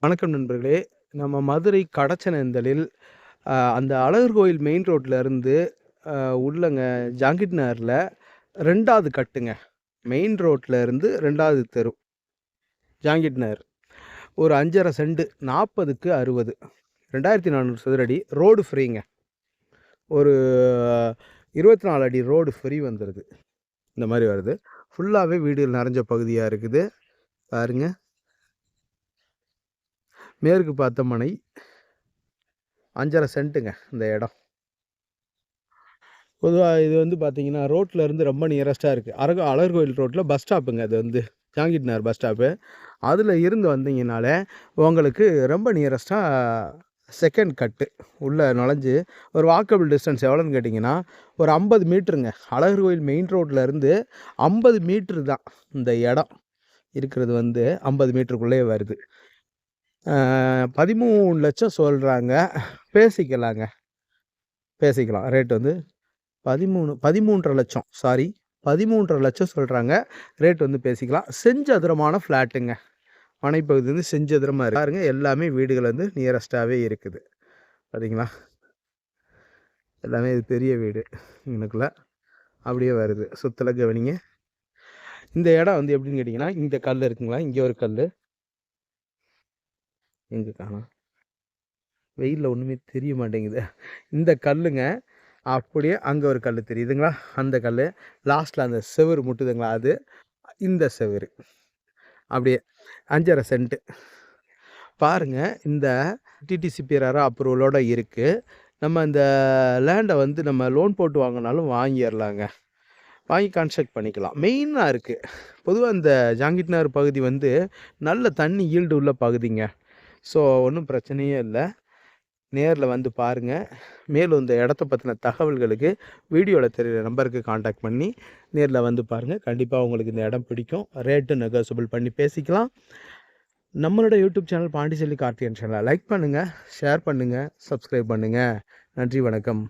வணக்கம் நண்பர்களே. நம்ம மதுரை கடச்சனேந்தலில் அந்த அழகர் கோயில் மெயின் ரோட்ல இருந்து உள்ளங்க ஜாங்கிட் நகர்ல 2வது கட்டுங்க. மெயின் ரோட்ல இருந்து 2வது தெரு. ஜாங்கிட் நகர். ஒரு 5 1/2 சென்ட் 40க்கு 60. 2400 சதுர அடி. ரோடு ஃப்ரீங்க. ஒரு 24 அடி ரோடு ஃப்ரீ வந்துருது. இந்த மாரி வருது. ஃபுல்லாவே வீடுகள் நெறஞ்ச பகுதியா இருக்குது. பாருங்க. மேற்கு பார்த்த மனை 5 1/2 சென்ட்டுங்க இந்த இடம். பொதுவா இது வந்து பார்த்தீங்கன்னா, ரோட்ல இருந்து ரொம்ப நியரஸ்ட்டா இருக்கு. அழகர் கோயில் ரோட்ல பஸ் ஸ்டாப்புங்க அது வந்து. ஜாங்கிட் நகர் பஸ் ஸ்டாப்பு. அதில இருந்து வந்தீங்கனாலே, உங்களுக்கு ரொம்ப நியரஸ்ட்டா செகண்ட் கட்டு. உள்ள நுழைஞ்சு ஒரு வாக்கபிள் டிஸ்டன்ஸ் எவ்வளோன்னு கேட்டிங்கன்னா, ஒரு 50 மீட்டருங்க. அழகர் கோயில் மெயின் ரோட்ல இருந்து 50 மீட்டர் தான் இந்த இடம். இருக்கிறது வந்து 50 மீட்டருக்குள்ளேயே வருது. 13,00,000 சொல்றாங்க. பேசிக்கலாங்க. பேசிக்கலாம். ரேட் வந்து 13,500,000 சாரி 13,500,000 சொல்கிறாங்க. ரேட் வந்து பேசிக்கலாம். செஞ்சதுரமான ஃப்ளாட்டுங்க. மனைப்பகுதி வந்து செஞ்சதுரமாக இருக்குது. பாருங்க எல்லாமே வீடுகள் வந்து நியரஸ்ட்டாகவே இருக்குது. பார்த்தீங்களா? எல்லாமே இது பெரிய வீடு இங்கனுக்குள்ள அப்படியே வருது. சுத்தல கவனிங்க. இந்த இடம் வந்து எப்படின்னு கேட்டிங்கன்னா, இந்த கல் இருக்குங்களா? இங்கே ஒரு கல். எங்கே காணோம்? வெயிலில் ஒன்றுமே தெரிய மாட்டேங்குது. இந்த கல்லுங்க. அப்படியே அங்கே ஒரு கல் தெரியுதுங்களா? அந்த கல். லாஸ்ட்டில் அந்த செவுரு முட்டுதுங்களா? அது. இந்த செவுரு. அப்படியே 5 1/2 சென்ட்டு. பாருங்க இந்த டிடிசிபிஆர் அப்ரூவலோட இருக்குது. நம்ம இந்த லேண்டை வந்து நம்ம லோன் போட்டு வாங்கினாலும் வாங்கிடலாங்க. வாங்கி கன்ஸ்ட்ரக்ட் பண்ணிக்கலாம். மெயினாக இருக்குது. பொதுவாக இந்த ஜாங்கிட் நகர் பகுதி வந்து நல்ல தண்ணி ஈல்டு உள்ள பகுதிங்க. ஸோ ஒன்றும் பிரச்சனையே இல்லை. நேரில் வந்து பாருங்கள். மேலும் இந்த இடத்த பற்றின தகவல்களுக்கு வீடியோவில் தெரிகிற நம்பருக்கு காண்டாக்ட் பண்ணி நேரில் வந்து பாருங்கள். கண்டிப்பாக உங்களுக்கு இந்த இடம் பிடிக்கும். ரேட்டு நெகோசியபிள் பண்ணி பேசிக்கலாம். நம்மளோட யூடியூப் சேனல் பாண்டிச்செல்வி கார்த்திகேயன் சேனலை லைக் பண்ணுங்கள், ஷேர் பண்ணுங்கள், சப்ஸ்கிரைப் பண்ணுங்கள். நன்றி, வணக்கம்.